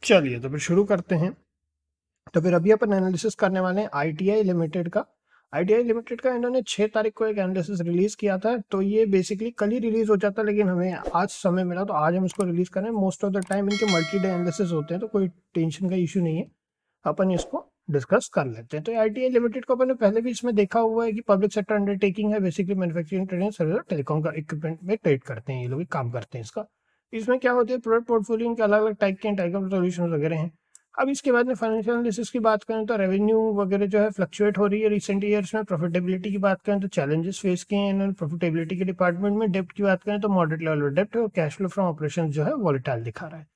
चलिए तो फिर शुरू करते हैं। तो फिर अभी अपन एनालिसिस करने वाले हैं आईटीआई लिमिटेड का। आईटीआई लिमिटेड का इन्होंने 6 तारीख को एक एनालिसिस रिलीज किया था, तो ये बेसिकली कल ही रिलीज हो जाता, लेकिन हमें आज समय मिला तो आज हम इसको रिलीज करें। मोस्ट ऑफ द टाइम इनके मल्टी डे एनालिसिस होते हैं, तो कोई टेंशन का इशू नहीं है, अपन इसको डिस्कस कर लेते हैं। तो आईटीआई लिमिटेड को अपन ने पहले भी इसमें देखा हुआ है कि पब्लिक सेक्टर अंडरटेकिंग है, basically manufacturing, trading, service, telecom का इक्विपमेंट में ट्रेड करते हैं, ये लोग काम करते हैं इसका। इसमें क्या होते हैं, प्रोडक्ट पोर्टफोलियो के अलग अलग टाइप के सोल्यूशन वगैरह हैं। अब इसके बाद में फाइनेंशियल एनालिसिस की बात करें तो रेवेन्यू वगैरह जो है फ्लक्चुएट हो रही है रिसेंट ईयर्स में। प्रॉफिटेबिलिटी की बात करें तो चैलेंजेस फेस किए हैं इन्होंने प्रॉफिटेबिलिटी के डिपार्टमेंट में। डेप्ट की बात करें तो मॉडरेट लेवल ऑफ डेप्ट है और कैश फ्लो फ्रॉम ऑपरेशंस जो है वॉलेटाइल दिखा रहा है।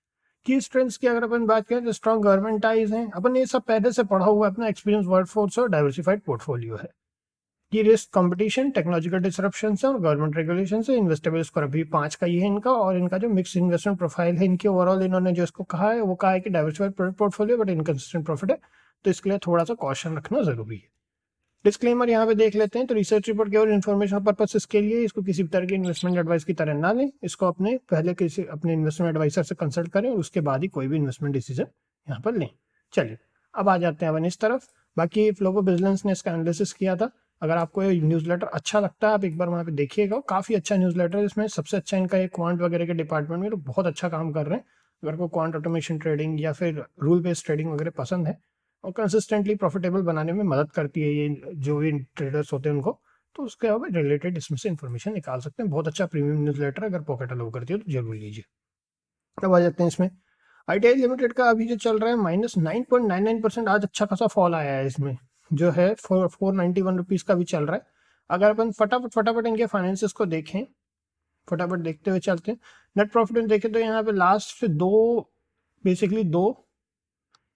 की स्ट्रेंथ्स की अगर अपन बात करें तो स्ट्रॉन्ग गवर्नमेंट टाइज हैं, अपन ये सब पहले से पढ़ा हुआ अपना एक्सपीरियंस वर्कफोर्स और डाइवर्सिफाइड पोर्टफोलियो है। की रिस्क कंपटीशन, टेक्नोलॉजिकल डिसरप्शन है और गवर्नमेंट रेगुलेशन से। इन्वेस्टेबल स्कोर अभी 5 का ये है इनका, और इनका जो मिक्स इन्वेस्टमेंट प्रोफाइल है इनके ओवरऑल इन्होंने जो इसको कहा है वो कहा है कि diversified product portfolio but inconsistent profit है, तो इसके लिए थोड़ा सा कॉशन रखना जरूरी है। डिस्क्लेमर यहाँ पे देख लेते हैं। तो रिसर्च रिपोर्ट केवल इन्फॉर्मेशन पर्पस के लिए, इसको किसी भी तरह की इन्वेस्टमेंट एडवाइस की तरह ना लें, इसको अपने पहले किसी अपने इन्वेस्टमेंट एडवाइसर से कंसल्ट करें और उसके बाद ही कोई भी इन्वेस्टमेंट डिसीजन यहाँ पर लें। चलिए अब आ जाते हैं अपन इस तरफ। बाकी फ्लो ऑफ बिजनेस ने इसका एनालिसिस किया था। अगर आपको ये न्यूज़लेटर अच्छा लगता है आप एक बार वहाँ पे देखिएगा, काफ़ी अच्छा न्यूज़लेटर है। इसमें सबसे अच्छा इनका एक क्वांट वगैरह के डिपार्टमेंट में तो बहुत अच्छा काम कर रहे हैं। अगर को क्वांट ऑटोमेशन ट्रेडिंग या फिर रूल बेस्ड ट्रेडिंग वगैरह पसंद है और कंसिस्टेंटली प्रॉफिटेबल बनाने में मदद करती है ये जो भी ट्रेडर्स होते हैं उनको, तो उसके रिलेटेड इसमें से इन्फॉर्मेशन निकाल सकते हैं। बहुत अच्छा प्रीमियम न्यूज़लेटर, अगर पॉकेट अलाउ करती है तो जरूर लीजिए। अब आ जाते हैं इसमें आईटीआई लिमिटेड का अभी जो चल रहा है -9.99%। आज अच्छा खासा फॉल आया है इसमें, जो है 491 रुपीज़ का भी चल रहा है। अगर अपन फटाफट इनके फाइनेंसिस को देखें, फटाफट देखते हुए चलते हैं। नेट प्रॉफिट में देखें तो यहाँ पे लास्ट दो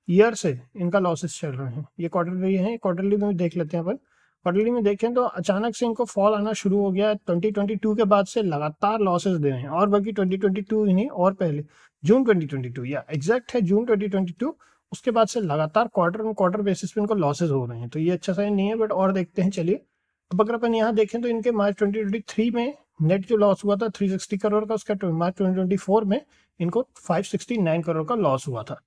ईयर से इनका लॉसेस चल रहे हैं। ये क्वार्टरली है, क्वार्टरली में देख लेते हैं अपन। क्वार्टरली में देखें तो अचानक से इनको फॉल आना शुरू हो गया। 2022 के बाद से लगातार लॉसेस दे रहे हैं, और बल्कि 2022 ही नहीं और पहले जून 2022 या एग्जैक्ट है जून 2022, उसके बाद से लगातार क्वार्टर बेसिस पे इनको लॉसेस हो रहे हैं। तो ये अच्छा साइन नहीं है, बट और देखते हैं। चलिए अब अगर अपन यहाँ देखें तो इनके मार्च 2023 में नेट जो लॉस हुआ था 360 करोड़ का, उसका मार्च 2024 में इनको 569 करोड़ का लॉस हुआ था।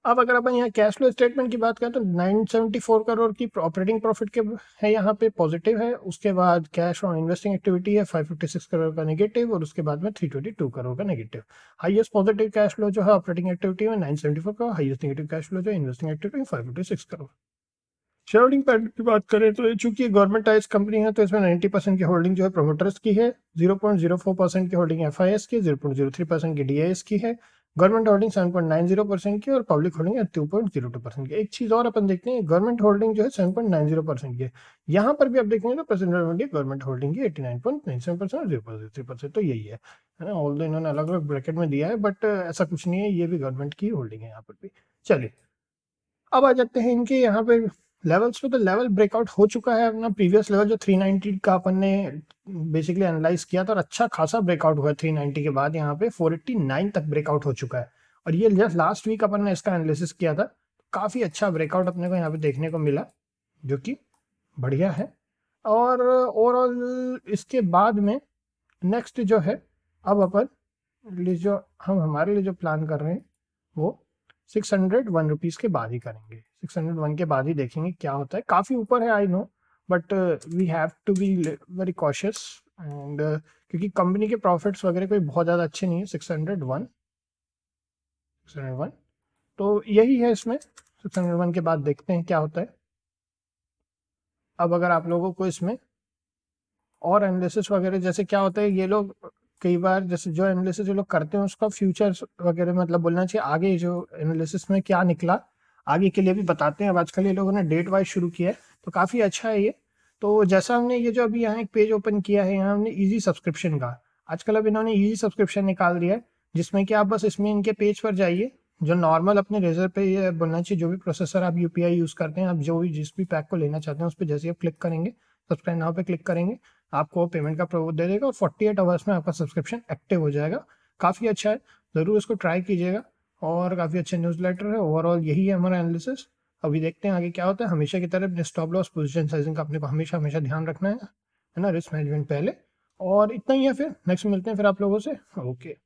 अब अगर अपन यहाँ कैश फ्लो स्टेटमेंट की बात करें तो 974 करोड़ की ऑपरेटिंग प्रॉफिट के है, यहाँ पे पॉजिटिव है। उसके बाद कैश फ्रॉम इन्वेस्टिंग एक्टिविटी है 556 करोड़ का नेगेटिव, और उसके बाद में 322 करोड़ का negative. Highest positive cash flow जो है ऑपरेटिंग एक्टिविटी में 974 crore, highest negative cash flow जो है इन्वेस्टिंग एक्टिविटी में 556 करोड़। शेयर होल्डिंग पैटर्न की बात करें तो चूंकि गवर्नमेंट टाइज कंपनी है तो इसमें 90% की होल्डिंग जो है प्रोमोटर्स की है, 0.04% की होल्डिंग एफआईएस की, 0.03% की डीआईएस की है, गवर्नमेंट होल्डिंग 7.90% की और पब्लिक होल्डिंग 2.02% की। एक चीज और अपन देखते हैं, गवर्नमेंट होल्डिंग जो है 7.90% की है। यहाँ पर भी आप देखेंगे तो प्रेजेंट गवर्नमेंट होल्डिंग की 89.97% और 0.03%, तो यही है ना। ऑल्दो इन्होंने अलग अलग ब्रैकेट में दिया है, बट ऐसा कुछ नहीं है, ये भी गवर्नमेंट की होल्डिंग है यहाँ पर भी। चलिए अब आ जाते हैं इनके यहाँ पे लेवल्स पे। तो लेवल ब्रेकआउट हो चुका है अपना प्रीवियस लेवल जो 390 का अपन ने बेसिकली एनालाइज किया था, और अच्छा खासा ब्रेकआउट हुआ है 390 के बाद यहाँ पे 489 तक ब्रेकआउट हो चुका है। और ये जस्ट लास्ट वीक अपन ने इसका एनालिसिस किया था, काफ़ी अच्छा ब्रेकआउट अपने को यहाँ पे देखने को मिला, जो कि बढ़िया है। और ओवरऑल इसके बाद में नेक्स्ट जो है, अब अपन जो हम हमारे लिए जो प्लान कर रहे हैं वो 601 रुपीज़ के बाद ही करेंगे। 601 के बाद ही देखेंगे क्या होता है। काफ़ी ऊपर है I know, but we have to be very cautious and क्योंकि कंपनी के प्रॉफिट्स वगैरह कोई बहुत ज़्यादा अच्छे नहीं है। 601 तो यही है इसमें। 601 के बाद देखते हैं क्या होता है। अब अगर आप लोगों को इसमें और एनालिसिस वगैरह जैसे क्या होता है, ये लोग कई बार जैसे जो एनालिसिस ये लोग करते हैं उसका फ्यूचर्स वगैरह मतलब बोलना चाहिए, आगे जो एनालिसिस में क्या निकला आगे के लिए भी बताते हैं। अब आजकल ये लोगों ने डेट वाइज शुरू किया है, तो काफ़ी अच्छा है ये। तो जैसा हमने ये जो अभी यहाँ एक पेज ओपन किया है, यहाँ हमने ईजी सब्सक्रिप्शन का, आजकल अब इन्होंने ईजी सब्सक्रिप्शन निकाल दिया है, जिसमें कि आप बस इसमें इनके पेज पर जाइए, जो नॉर्मल अपने रेजर पे ये बोलना चाहिए, जो भी प्रोसेसर आप यूपीआई यूज़ करते हैं, आप जो भी जिस भी पैक को लेना चाहते हैं उस पर जैसे आप क्लिक करेंगे, सब्सक्राइब नाउ पे क्लिक करेंगे, आपको पेमेंट का प्रूफ दे देगा और 48 आवर्स में आपका सब्सक्रिप्शन एक्टिव हो जाएगा। काफ़ी अच्छा है, ज़रूर इसको ट्राई कीजिएगा, और काफ़ी अच्छा न्यूज़लेटर है। ओवरऑल यही है हमारा एनालिसिस। अभी देखते हैं आगे क्या होता है। हमेशा की तरह स्टॉप लॉस पोजीशन साइजिंग का अपने को हमेशा ध्यान रखना है ना, रिस्क मैनेजमेंट पहले। और इतना ही है, फिर नेक्स्ट मिलते हैं फिर आप लोगों से। Okay.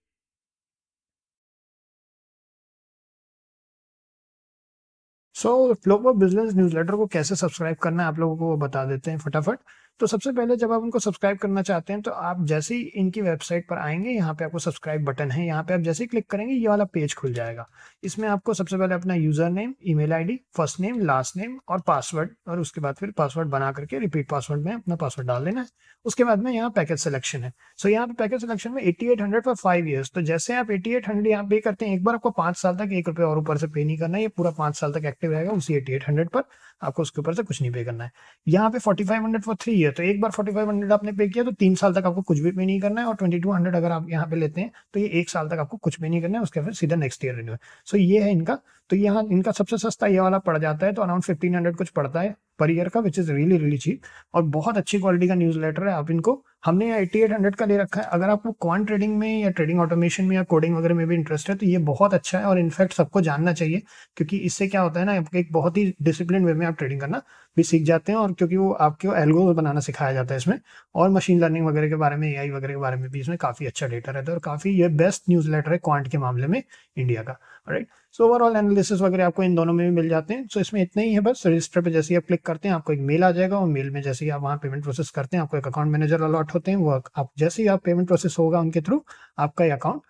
So flow for business newsletter को कैसे सब्सक्राइब करना है आप लोगों को वो बता देते हैं फटाफट। तो सबसे पहले जब आप उनको सब्सक्राइब करना चाहते हैं तो आप जैसे ही इनकी वेबसाइट पर आएंगे, यहाँ पे आपको सब्सक्राइब बटन है, यहाँ पे आप जैसे ही क्लिक करेंगे ये वाला पेज खुल जाएगा। इसमें आपको सबसे पहले अपना user name, email ID, first name, last name और पासवर्ड, और उसके बाद फिर पासवर्ड बना करके रिपीट पासवर्ड में अपना पासवर्ड डाल देना है। उसके बाद में यहाँ पैकेज सिलेक्शन है। सो यहाँ पे पैकेज सिलेक्शन में 8800 फॉर 5 ईयर्स। तो जैसे आप 8800 यहाँ पे करते हैं, एक बार आपको 5 साल तक 1 रुपये और ऊपर से पे नहीं करना है, ये पूरा 5 साल तक एक्टिव रहेगा उसी 8800 पर, आपको उसके ऊपर से कुछ नहीं पे करना है। यहाँ पे 4500 फॉर 3 ईयर, तो एक बार 4500 आपने पे किया तो 3 साल तक आपको कुछ भी पे नहीं करना है। और 2200 अगर आप यहाँ पे लेते हैं तो ये 1 साल तक आपको कुछ पे नहीं करना है, उसके बाद सीधा नेक्स्ट ईयर रिन्यू है। सो ये है इनका। तो यहाँ इनका सबसे सस्ता ये वाला पड़ जाता है, तो अराउंड 1500 कुछ पड़ता है पर ईयर का, which is really really cheap. और बहुत अच्छी क्वालिटी का न्यूज़लेटर है। आप इनको, हमने यहाँ 8800 का ले रखा है। अगर आपको क्वांट ट्रेडिंग में या ट्रेडिंग ऑटोमेशन में या कोडिंग वगैरह में भी इंटरेस्ट है तो ये बहुत अच्छा है, और इनफैक्ट सबको जानना चाहिए, क्योंकि इससे क्या होता है ना, आपको एक बहुत ही डिसिप्लिन वे में आप ट्रेडिंग करना भी सीख जाते हैं। और क्योंकि वो आपको एल्गो बनाना सिखाया जाता है इसमें, और मशीन लर्निंग वगैरह के बारे में, एआई वगैरह के बारे में भी इसमें काफ़ी अच्छा डेटा रहता है, और काफ़ी ये बेस्ट न्यूज़लेटर है क्वांट के मामले में इंडिया का। राइट। सो ओवरऑल एनालिसिस वगैरह आपको इन दोनों में भी मिल जाते हैं। सो इसमें इतना ही है बस। रजिस्टर पे जैसे ही आप क्लिक करते हैं आपको एक मेल आ जाएगा, और मेल में जैसे ही आप वहाँ पेमेंट प्रोसेस करते हैं आपको एक अकाउंट मैनेजर अलॉट होते हैं। वो आप जैसे ही आप पेमेंट प्रोसेस होगा उनके थ्रू, आपका ये अकाउंट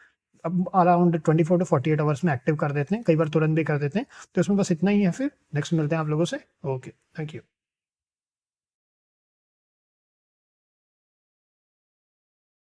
अब अराउंड 24 to 48 आवर्स में एक्टिव कर देते हैं, कई बार तुरंत भी कर देते हैं। तो इसमें बस इतना ही है। फिर नेक्स्ट मिलते हैं आप लोगों से। Okay, thank you.